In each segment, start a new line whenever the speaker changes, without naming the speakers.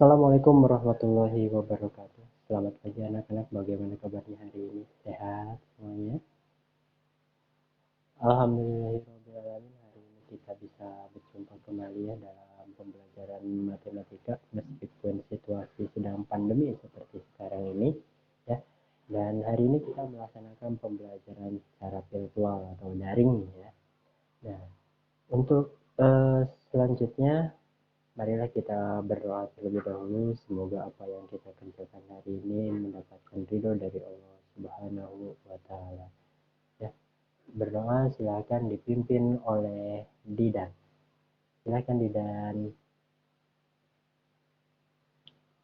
Assalamualaikum warahmatullahi wabarakatuh. Selamat pagi anak-anak, bagaimana kabarnya hari ini? Sehat semuanya? Alhamdulillahirrahmanirrahim. Hari ini kita bisa berjumpa kembali ya dalam pembelajaran matematika meskipun situasi sedang pandemi seperti sekarang ini ya. Dan hari ini kita melaksanakan pembelajaran secara virtual atau daring ya. Nah, untuk selanjutnya marilah kita berdoa terlebih dahulu, semoga apa yang kita kerjakan hari ini mendapatkan ridho dari Allah Subhanahu wa Ta'ala. Ya, berdoa silakan dipimpin oleh Didan. Silakan Didan.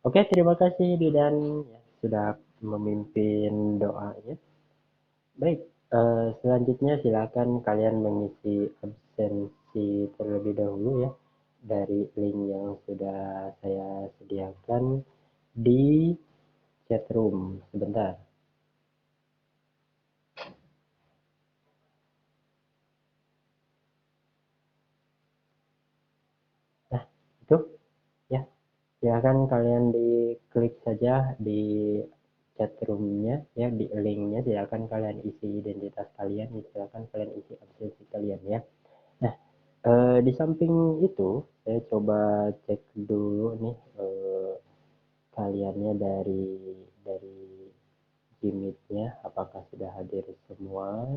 Oke, terima kasih Didan ya, sudah memimpin doanya. Baik, selanjutnya silakan kalian mengisi absensi terlebih dahulu ya dari link yang sudah saya sediakan di chat room. Sebentar. Nah, itu ya. Silakan kalian diklik saja di chat roomnya ya, di linknya. Silakan kalian isi identitas kalian, silakan kalian isi absensi kalian ya. Nah, di samping itu saya coba cek dulu nih kaliannya dari Gmeet-nya apakah sudah hadir semua.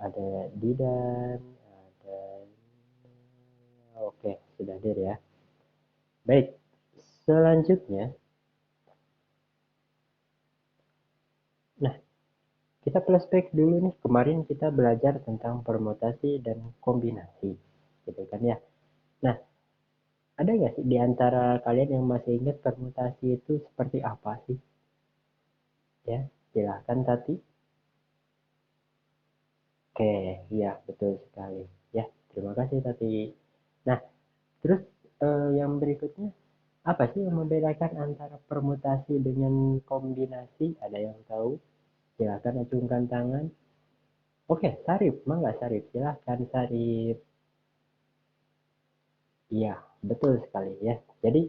Ada Didan, ada, oke, sudah hadir ya. Baik, selanjutnya, nah kita flashback dulu nih, kemarin kita belajar tentang permutasi dan kombinasi, gitu kan ya. Nah, ada nggak sih di antara kalian yang masih ingat permutasi itu seperti apa sih? Ya, silahkan Tati. Oke, iya betul sekali. Ya, terima kasih Tati. Nah, terus yang berikutnya, apa sih yang membedakan antara permutasi dengan kombinasi? Ada yang tahu? Silahkan acungkan tangan. Oke, Sarip, mangga Sarip, silahkan Sarip. Iya, betul sekali ya. Jadi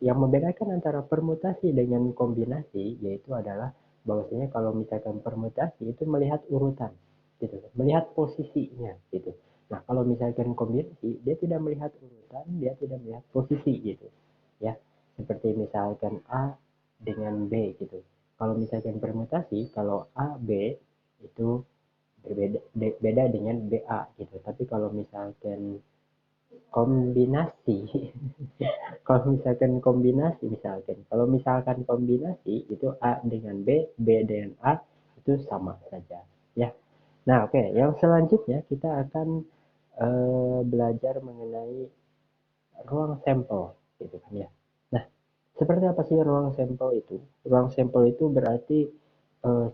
yang membedakan antara permutasi dengan kombinasi yaitu adalah bahwasanya kalau misalkan permutasi itu melihat urutan, gitu, melihat posisinya, gitu. Nah, kalau misalkan kombinasi dia tidak melihat urutan, dia tidak melihat posisi, gitu, ya. Seperti misalkan A dengan B, gitu. Kalau misalkan permutasi, kalau A B itu berbeda beda dengan BA, gitu. Tapi kalau misalkan kombinasi kalau misalkan kombinasi itu A dengan B, B dengan A itu sama saja ya. Nah, oke, yang selanjutnya kita akan belajar mengenai ruang sampel gitu kan ya. Nah, seperti apa sih ruang sampel itu? Ruang sampel itu berarti eh,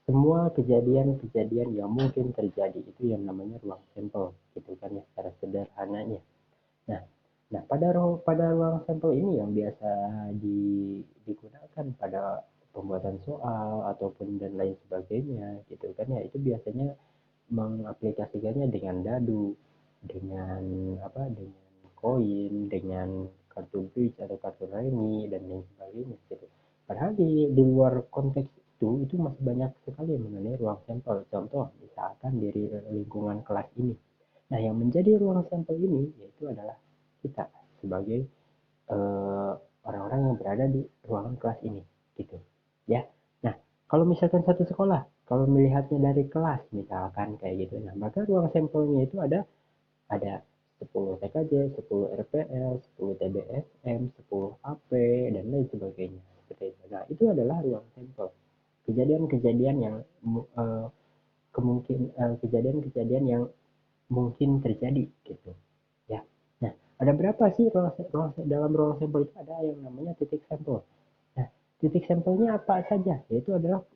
semua kejadian-kejadian yang mungkin terjadi itu yang namanya ruang sampel gitu kan ya, secara sederhananya. Nah, nah pada ruang sampel ini yang biasa digunakan pada pembuatan soal ataupun dan lain sebagainya gitu kan ya, itu biasanya mengaplikasikannya dengan dadu, dengan apa, dengan koin, dengan kartu bridge atau kartu remi dan lain sebagainya gitu. Padahal di luar konteks itu masih banyak sekali mengenai ruang sampel. Contoh misalkan di lingkungan kelas ini. Nah, yang menjadi ruang sampel ini yaitu adalah kita sebagai eh, orang-orang yang berada di ruangan kelas ini gitu ya. Nah, kalau misalkan satu sekolah kalau melihatnya dari kelas misalkan kayak gitu, nah maka ruang sampelnya itu ada 10 TKJ, 10 RPL, 10 TBSM, 10 AP dan lain sebagainya seperti itu. Nah, itu adalah ruang sampel. Kejadian-kejadian yang eh, kejadian-kejadian yang mungkin terjadi gitu ya. Nah, ada berapa sih dalam ruang sampel itu ada yang namanya titik sampel. Nah, titik sampelnya apa saja? Yaitu adalah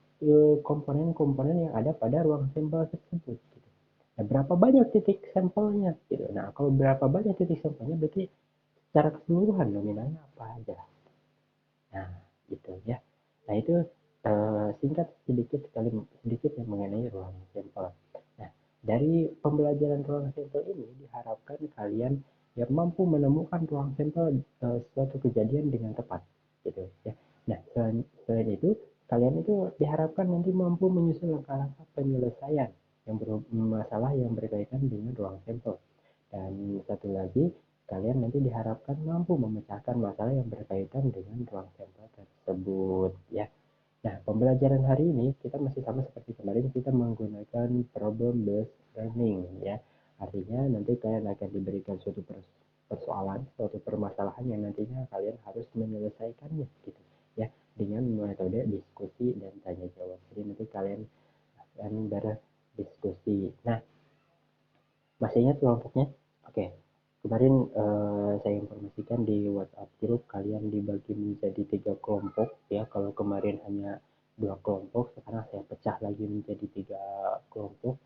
komponen-komponen yang ada pada ruang sampel tersebut. Gitu. Nah, berapa banyak titik sampelnya? Gitu. Nah, kalau berapa banyak titik sampelnya berarti secara keseluruhan nominalnya apa aja. Nah, gitu ya. Nah, itu singkat sedikit yang mengenai ruang sampel. Nah, dari pembelajaran ruang sampel ini diharapkan kalian ya mampu menemukan ruang sampel suatu kejadian dengan tepat gitu ya. Nah, selain itu kalian itu diharapkan nanti mampu menyusun langkah-langkah penyelesaian yang masalah yang berkaitan dengan ruang sampel. Dan satu lagi, kalian nanti diharapkan mampu memecahkan masalah yang berkaitan dengan ruang sampel tersebut ya. Nah, pembelajaran hari ini kita masih sama seperti kemarin, kita menggunakan problem based learning ya. Artinya nanti kalian akan diberikan suatu persoalan, suatu permasalahan yang nantinya kalian harus menyelesaikannya gitu ya, dengan metode diskusi dan tanya jawab. Jadi nanti kalian akan berdiskusi. Nah, masih ingat kelompoknya? Oke. Kemarin saya informasikan di WhatsApp grup kalian dibagi menjadi 3 kelompok ya. Kalau kemarin hanya 2 kelompok, sekarang saya pecah lagi menjadi 3 kelompok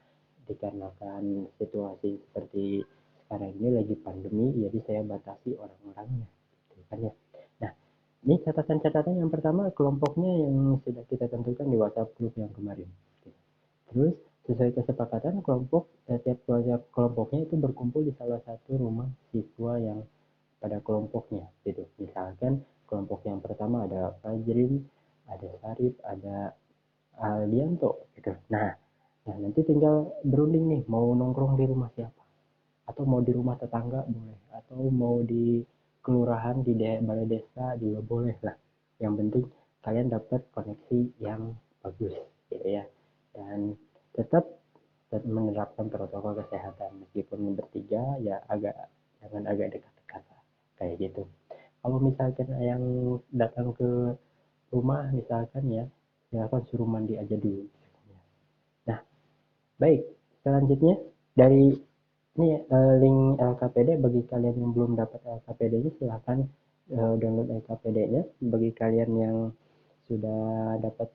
dikarenakan situasi seperti sekarang ini lagi pandemi, jadi saya batasi orang-orangnya, gitu kan ya. Nah, ini catatan-catatan yang pertama kelompoknya yang sudah kita tentukan di WhatsApp grup yang kemarin. Terus sesuai kesepakatan tiap kelompoknya itu berkumpul di salah satu rumah siswa yang pada kelompoknya gitu. Misalkan kelompok yang pertama ada Fajrin, ada Sarif, ada Aldianto gitu. Nah, nanti tinggal berunding nih mau nongkrong di rumah siapa, atau mau di rumah tetangga boleh, atau mau di kelurahan di balai desa juga boleh lah. Yang penting kalian dapat koneksi yang bagus gitu ya. Dan tetap menerapkan protokol kesehatan meskipun bertiga ya, jangan agak dekat-dekat kayak gitu. Kalau misalkan yang datang ke rumah misalkan ya, silakan suruh mandi aja dulu. Nah, baik, selanjutnya dari ini link LKPD bagi kalian yang belum dapat LKPD-nya silahkan download LKPD-nya. Bagi kalian yang sudah dapat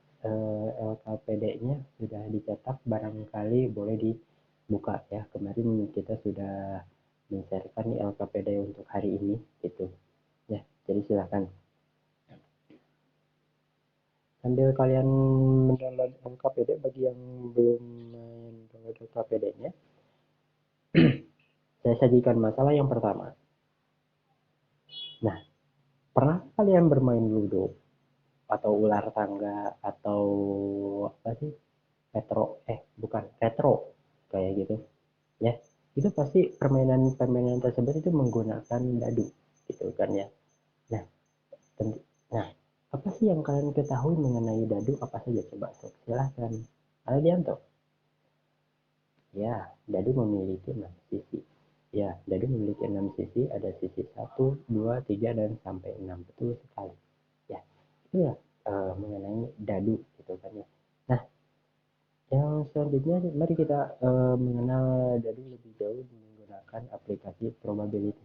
LKPD-nya sudah dicetak, barangkali boleh dibuka ya. Kemarin kita sudah men-sharekan nih LKPD untuk hari ini gitu ya. Jadi silahkan sambil kalian mendownload LKPD. Bagi yang belum mendownload LKPD-nya, saya sajikan masalah yang pertama. Nah, pernah kalian bermain ludo atau ular tangga atau apa sih, bukan retro kayak gitu ya? Itu pasti permainan tersebut itu menggunakan dadu gitu kan ya. Nah, nah, apa sih yang kalian ketahui mengenai dadu, apa saja coba, silahkan Aldianto. Ya, dadu memiliki 6 sisi. Ya, dadu memiliki 6 sisi, ada sisi 1, 2, 3 dan sampai 6. Betul sekali. Ya, itu ya mengenai dadu gitu kan ya. Nah, yang selanjutnya mari kita mengenal dadu lebih jauh menggunakan aplikasi probability.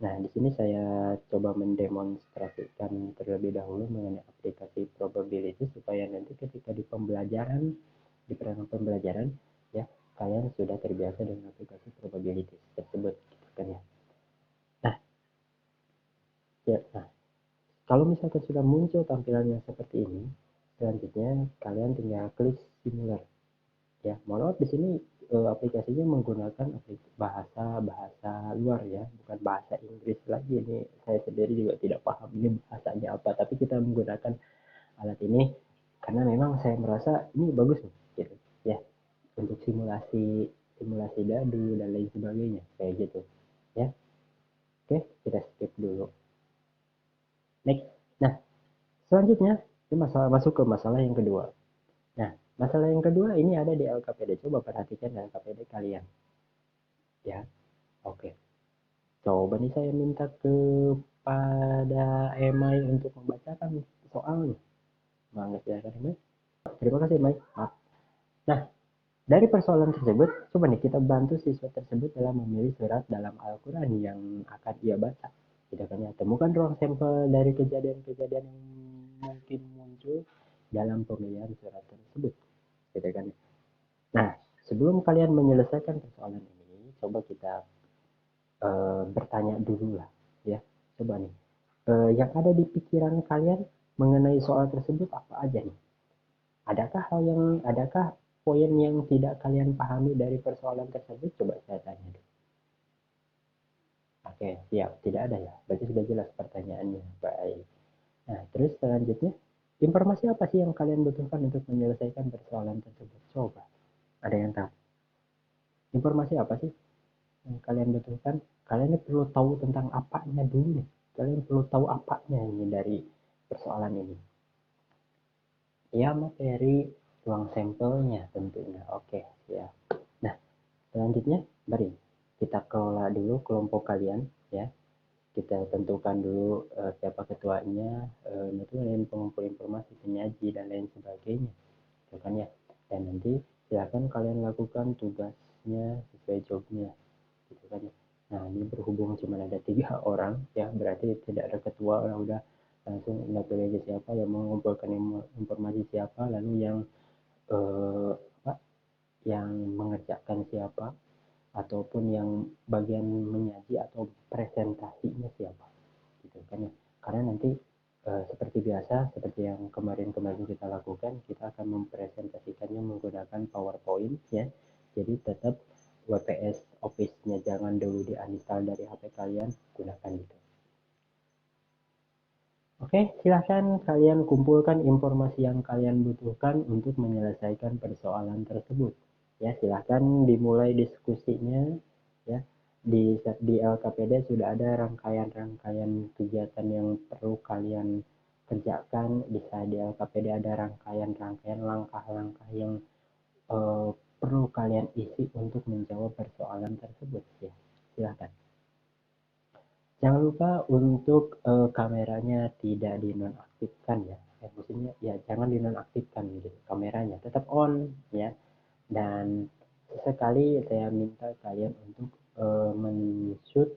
Nah, di sini saya coba mendemonstrasikan terlebih dahulu mengenai aplikasi probability supaya nanti ketika di perangkat pembelajaran ya, kalian sudah terbiasa dengan aplikasi probability tersebut gitu kan ya. Nah, nah, kalau misalkan sudah muncul tampilan yang seperti ini, selanjutnya kalian tinggal klik similar ya. Mohon maaf di sini aplikasinya menggunakan bahasa luar ya, bukan bahasa Inggris lagi. Ini saya sendiri juga tidak paham ini bahasanya apa, tapi kita menggunakan alat ini karena memang saya merasa ini bagus nih gitu ya, untuk simulasi simulasi dadu dan lain sebagainya kayak gitu ya. Oke, kita skip dulu, next. Nah, selanjutnya ini masuk ke masalah yang kedua. Nah, masalah yang kedua ini ada di LKPD. Coba perhatikan LKPD kalian ya. Oke, coba nih saya minta kepada Emai untuk membacakan soalnya. Mangga silakan Emai. Terima kasih Emai. Nah, dari persoalan tersebut, coba nih kita bantu siswa tersebut dalam memilih surat dalam Al-Quran yang akan ia baca. Tidak hanya temukan ruang sampel dari kejadian-kejadian yang mungkin muncul dalam pemilihan surat tersebut. Gitu kan? Nah, sebelum kalian menyelesaikan persoalan ini, coba kita bertanya dulu lah ya. Coba nih, yang ada di pikiran kalian mengenai soal tersebut apa aja nih? Adakah poin yang tidak kalian pahami dari persoalan tersebut? Coba saya tanya dulu. Oke, siap. Tidak ada ya. Berarti sudah jelas pertanyaannya. Baik. Nah, terus selanjutnya, informasi apa sih yang kalian butuhkan untuk menyelesaikan persoalan tersebut? Coba, ada yang tahu? Informasi apa sih yang kalian butuhkan? Kalian ini perlu tahu tentang apanya dulu nih. Kalian perlu tahu apanya ini dari persoalan ini. Ya, materi, ruang sampelnya tentunya. Oke, siap. Nah, selanjutnya, mari kita kelola dulu kelompok kalian ya. Kita tentukan dulu siapa ketuanya, itu dan pengumpul informasi, penyaji dan lain sebagainya, gitu kan ya. Dan nanti silakan kalian lakukan tugasnya sesuai jobnya, gitu kan ya. Nah, ini berhubung cuma ada 3 orang ya, berarti tidak ada ketua, orang udah langsung ingat aja siapa yang mengumpulkan informasi siapa, lalu yang eh, apa, yang mengerjakan siapa, ataupun yang bagian menyaji atau presentasinya siapa, gitu kan ya. Karena nanti seperti biasa, seperti yang kemarin-kemarin kita lakukan, kita akan mempresentasikannya menggunakan PowerPoint ya. Jadi tetap WPS Office-nya jangan dulu diinstal dari HP kalian, gunakan itu. Oke, silahkan kalian kumpulkan informasi yang kalian butuhkan untuk menyelesaikan persoalan tersebut. Ya, silahkan dimulai diskusinya. Ya, di LKPD sudah ada rangkaian-rangkaian kegiatan yang perlu kalian kerjakan. Bisa di LKPD ada rangkaian-rangkaian langkah-langkah yang eh, perlu kalian isi untuk menjawab persoalan tersebut. Ya, silahkan. Jangan lupa untuk kameranya tidak dinonaktifkan ya. Maksudnya ya jangan dinonaktifkan gitu. Kameranya tetap on ya. Dan sesekali saya minta kalian untuk men-shoot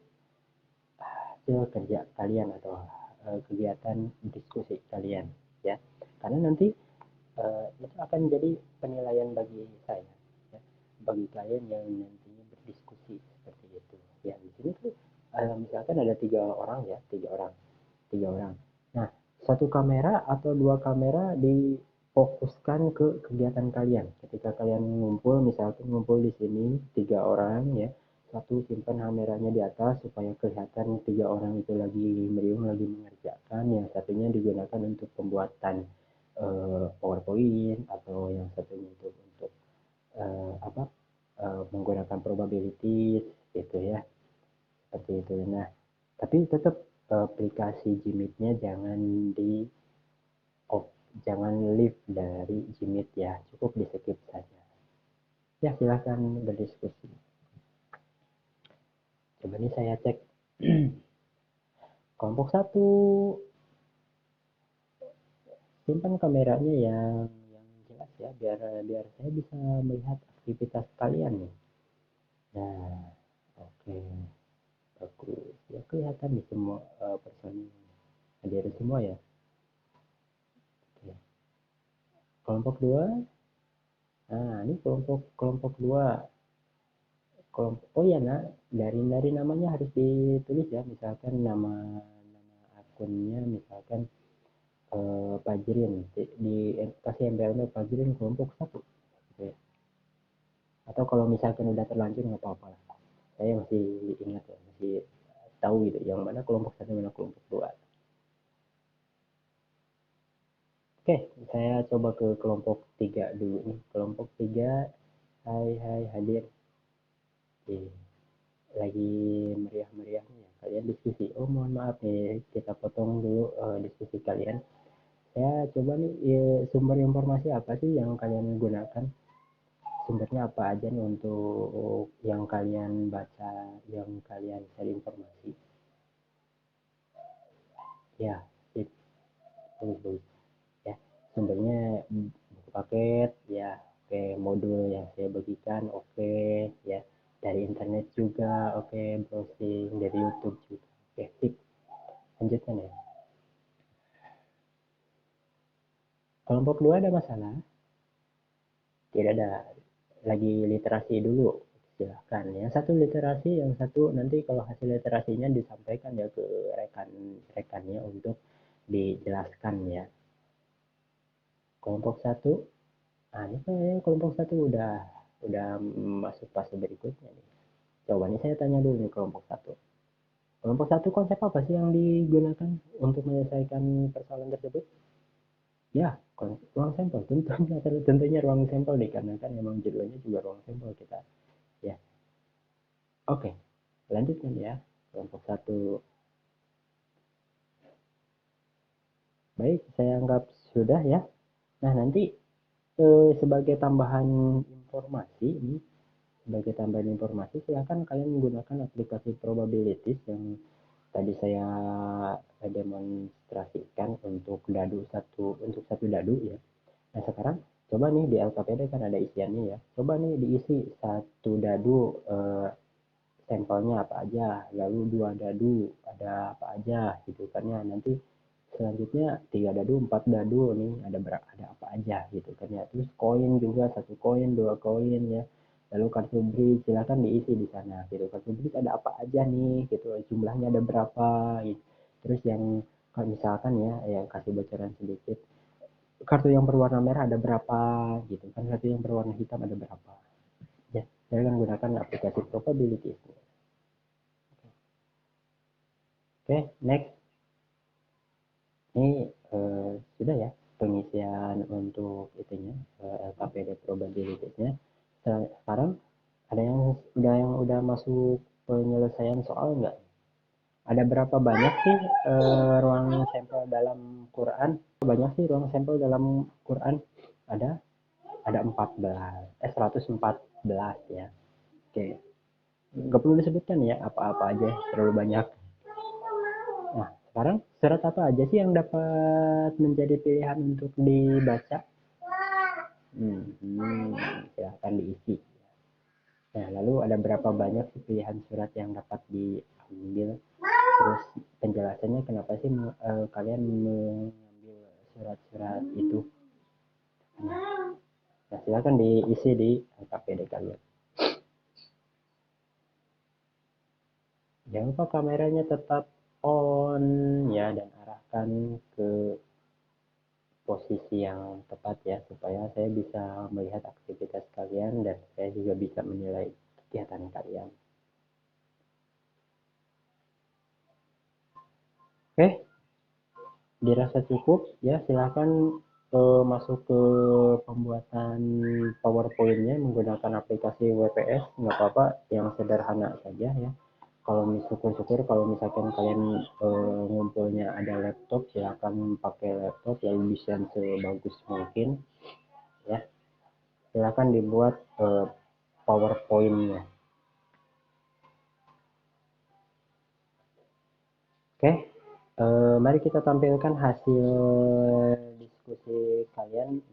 hasil kerja kalian atau kegiatan diskusi kalian ya. Karena nanti itu akan jadi penilaian bagi saya ya. Bagi kalian yang nantinya berdiskusi seperti itu. Ya, di sini tuh misalkan ada 3 orang ya, 3 orang, 3 orang. Nah, satu kamera atau 2 kamera difokuskan ke kegiatan kalian. Ketika kalian ngumpul, misalkan ngumpul di sini 3 orang ya, satu simpan kameranya di atas supaya kelihatan 3 orang itu lagi meriung, lagi mengerjakan. Yang satunya digunakan untuk pembuatan PowerPoint, atau yang satunya itu untuk apa, menggunakan probabilities gitu ya, seperti itu. Nah, tapi tetap aplikasi Gmeet-nya jangan di off, jangan leave dari Gmeet ya, cukup di skip saja. Ya, silahkan berdiskusi. Coba nih saya cek. Kelompok 1, simpan kameranya yang jelas ya, biar biar saya bisa melihat aktivitas kalian nih. Nah, oke, bagus. Ya kelihatan nih semua personil hadir semua ya. Oke. Kelompok 2. Nah, ini kelompok kelompok 2. Kelompok, oh ya nak, dari namanya harus ditulis ya, misalkan nama nama akunnya misalkan Fajrin, di kasih embelnya Fajrin kelompok 1 gitu ya. Atau kalau misalkan udah terlanjur nggak apa-apa lah, saya masih ingat ya, masih tahu gitu yang mana kelompok 1, mana kelompok 2. Oke, saya coba ke kelompok 3 dulu nih. Kelompok 3, hai hai hadir. Oke, lagi meriah-meriahnya ya kalian diskusi. Oh, mohon maaf nih, kita potong dulu diskusi kalian. Saya coba nih sumber informasi apa sih yang kalian gunakan? Sumbernya apa aja nih untuk yang kalian baca, yang kalian cari informasi? Ya, sip, bagus. Ya, sumbernya buku paket ya, oke, modul yang saya bagikan, oke ya, dari internet juga, oke, browsing dari YouTube juga, oke, sip. Lanjutkan ya. Kelompok 2 ada masalah? Tidak ada. Lagi literasi dulu, silahkan. Yang satu literasi, yang satu nanti kalau hasil literasinya disampaikan ya ke rekan-rekannya untuk dijelaskan ya. Kelompok 1, nah ini kan kelompok 1 udah masuk fase berikutnya nih. Coba nih saya tanya dulu nih kelompok 1. Kelompok satu konsep apa sih yang digunakan untuk menyelesaikan persoalan tersebut? Ya, ruang sampel tentunya ruang sampel dikarenakan memang judulnya juga ruang sampel kita. Ya, oke. Lanjutkan ya. Kelompok satu. Baik, saya anggap sudah ya. Nah, nanti sebagai tambahan informasi nih, sebagai tambahan informasi silakan kalian menggunakan aplikasi probabilities yang tadi saya demonstrasikan untuk satu dadu ya. Nah, sekarang coba nih di LKPD kan ada isiannya ya. Coba nih diisi satu dadu sampelnya apa aja, lalu dua dadu ada apa aja gitu kan ya. Nanti selanjutnya tiga dadu, empat dadu nih ada apa aja gitu kan ya. Terus koin juga satu koin, dua koin ya. Lalu kartu bridge silakan diisi di sana gitu. Kartu bridge ada apa aja nih gitu, jumlahnya ada berapa gitu. Terus yang kalau misalkan ya yang kasih bocoran sedikit, kartu yang berwarna merah ada berapa gitu kan, kartu yang berwarna hitam ada berapa ya. Saya akan gunakan aplikasi probability. Oke, next. Ini sudah ya pengisian untuk itunya, LKPD probability-nya. Sekarang ada yang udah masuk penyelesaian soal nggak? Ada berapa banyak sih ruang sampel dalam Quran? Banyak sih ruang sampel dalam Quran? Ada ada 14, 114 ya. Oke, nggak perlu disebutkan ya apa-apa aja, terlalu banyak. Nah, sekarang surat apa aja sih yang dapat menjadi pilihan untuk dibaca? Silahkan diisi. Nah, lalu ada berapa banyak sih pilihan surat yang dapat diambil? Terus penjelasannya kenapa sih kalian mengambil surat-surat itu? Nah, silakan diisi di KPD kalian. Jangan lupa kameranya tetap on ya dan arahkan ke posisi yang tepat ya supaya saya bisa melihat aktivitas kalian dan saya juga bisa menilai kegiatan kalian. Oke, dirasa cukup ya silahkan masuk ke pembuatan PowerPoint-nya menggunakan aplikasi WPS, nggak apa-apa yang sederhana saja ya. Kalau syukur-syukur kalau misalkan kalian ngumpulnya ada laptop, silahkan pakai laptop yang bisa sebagus mungkin ya. Silahkan dibuat PowerPoint-nya. Oke, mari kita tampilkan hasil diskusi kalian.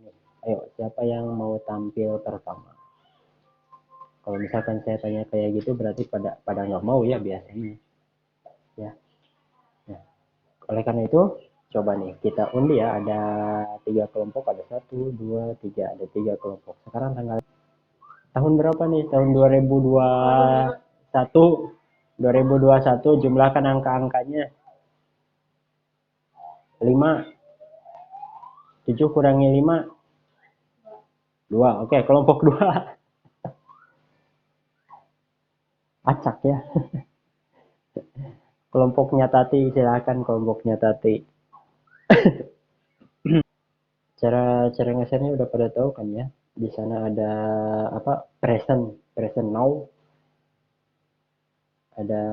Ayo, siapa yang mau tampil pertama? Kalau misalkan saya tanya kayak gitu, berarti pada pada nggak mau ya biasanya. Ya, nah, oleh karena itu, coba nih kita undi ya. Ada tiga kelompok, ada satu, dua, tiga, ada tiga kelompok. Sekarang tanggal tahun berapa nih? Tahun 2021. 2021 jumlahkan angka-angkanya. 5, 7 kurangi 5, 2. Oke, kelompok 2. Acak ya. Kelompoknya Tati, silakan kelompoknya Tati. Cara ngesetnya udah pada tahu kan ya. Di sana ada apa? Present now. Ada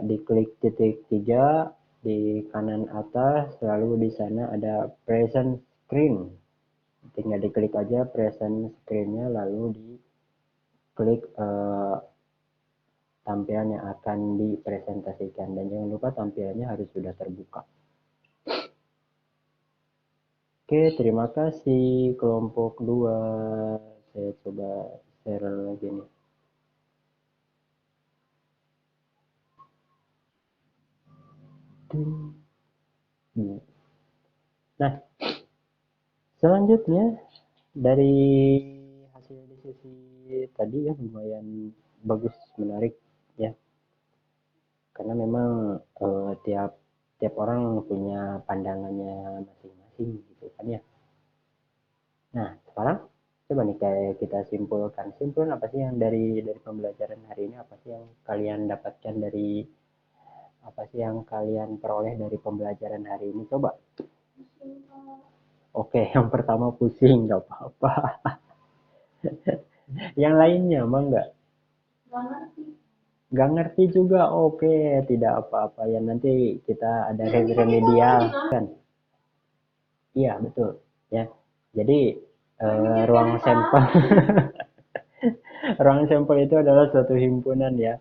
diklik titik 3 di kanan atas, lalu di sana ada present screen. Tinggal diklik aja present screen-nya, lalu diklik tampilan yang akan dipresentasikan dan jangan lupa tampilannya harus sudah terbuka. Oke, terima kasih kelompok 2. Saya coba share lagi nih. Nah, selanjutnya dari hasil diskusi tadi ya lumayan bagus, menarik ya. Karena memang tiap tiap orang punya pandangannya masing-masing gitu kan ya. Nah, sekarang coba nih kayak kita simpulkan. Simpulkan apa sih yang dari pembelajaran hari ini, apa sih yang kalian dapatkan dari Apa sih yang kalian peroleh dari pembelajaran hari ini? Coba. Oke, yang pertama pusing, nggak apa-apa. Yang lainnya, emang nggak? Nggak ngerti juga, oke, tidak apa-apa. Ya nanti kita ada remedial kan? Iya betul. Ya, jadi ruang sampel, ruang sampel itu adalah suatu himpunan ya.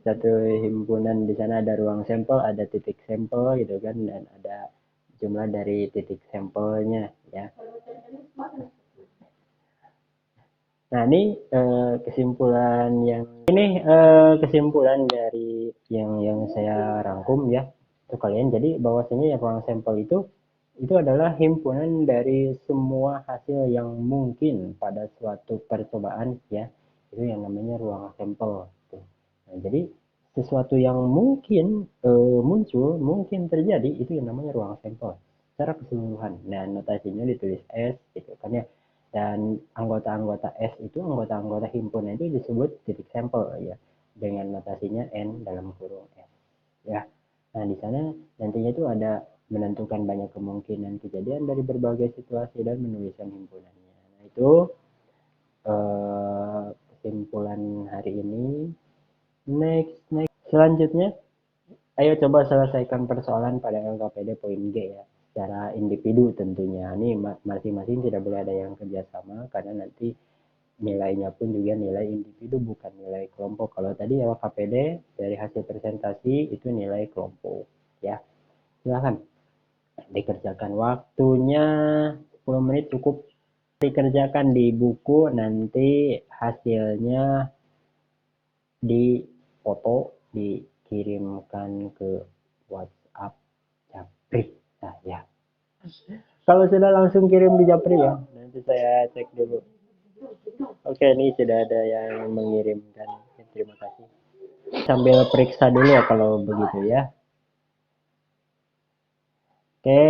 Satu himpunan di sana ada ruang sampel, ada titik sampel gitu kan, dan ada jumlah dari titik sampelnya ya. Nah, ini kesimpulan yang kesimpulan dari yang saya rangkum ya untuk kalian. Jadi bahwasanya yang ruang sampel itu adalah himpunan dari semua hasil yang mungkin pada suatu percobaan ya. Itu yang namanya ruang sampel. Nah, jadi sesuatu yang mungkin muncul, mungkin terjadi itu yang namanya ruang sampel secara keseluruhan. Nah, notasinya ditulis S gitu kan ya. Dan anggota-anggota S itu, anggota-anggota himpunan itu disebut titik sampel ya, dengan notasinya N dalam kurung S ya. Nah, di sana nantinya itu ada menentukan banyak kemungkinan kejadian dari berbagai situasi dan menuliskan himpunannya. Nah, itu kesimpulan hari ini. Next. Selanjutnya, ayo coba selesaikan persoalan pada LKPD poin G ya. Secara individu tentunya. Ini masing-masing tidak boleh ada yang kerjasama karena nanti nilainya pun juga nilai individu bukan nilai kelompok. Kalau tadi LKPD dari hasil presentasi itu nilai kelompok ya. Silahkan dikerjakan, waktunya 10 menit cukup. Dikerjakan di buku, nanti hasilnya di foto, dikirimkan ke WhatsApp Japri. Nah ya, kalau sudah langsung kirim di Japri ya, nanti saya cek dulu. Oke, ini sudah ada yang mengirimkan, terima kasih. Sambil periksa dulu ya kalau begitu ya. Oke,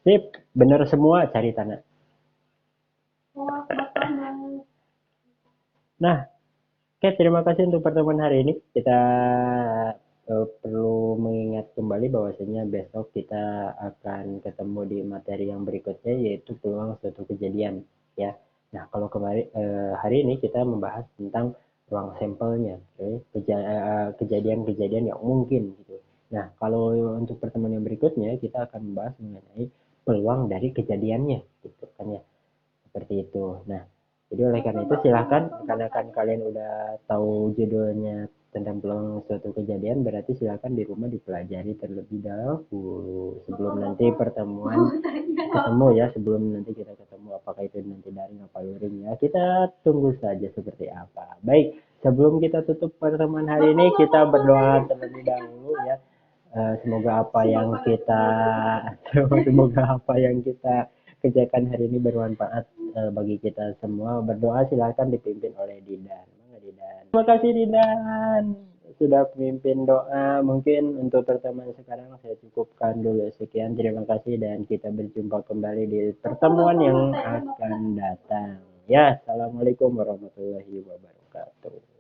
sip, benar semua, cari tanah. Nah, oke, terima kasih untuk pertemuan hari ini. Kita perlu mengingat kembali bahwasanya besok kita akan ketemu di materi yang berikutnya, yaitu peluang suatu kejadian ya. Nah, kalau hari ini kita membahas tentang ruang sampelnya, kejadian-kejadian yang mungkin gitu. Nah, kalau untuk pertemuan yang berikutnya kita akan membahas mengenai peluang dari kejadiannya gitu kan ya, seperti itu. Nah, jadi oleh karena itu silahkan, karena kan kalian udah tahu judulnya tentang peluang suatu kejadian, berarti silahkan di rumah dipelajari terlebih dahulu sebelum nanti pertemuan ketemu ya, sebelum nanti kita ketemu, apakah itu nanti daring atau luring ya, kita tunggu saja seperti apa. Baik, sebelum kita tutup pertemuan hari ini, kita berdoa terlebih dahulu ya. Semoga apa yang kita semoga apa yang kita kerjakan hari ini bermanfaat bagi kita semua. Berdoa silakan dipimpin oleh Didan. Terima kasih Didan sudah memimpin doa. Mungkin untuk pertemuan sekarang saya cukupkan dulu sekian. Terima kasih dan kita berjumpa kembali di pertemuan yang akan datang. Ya, assalamualaikum warahmatullahi wabarakatuh.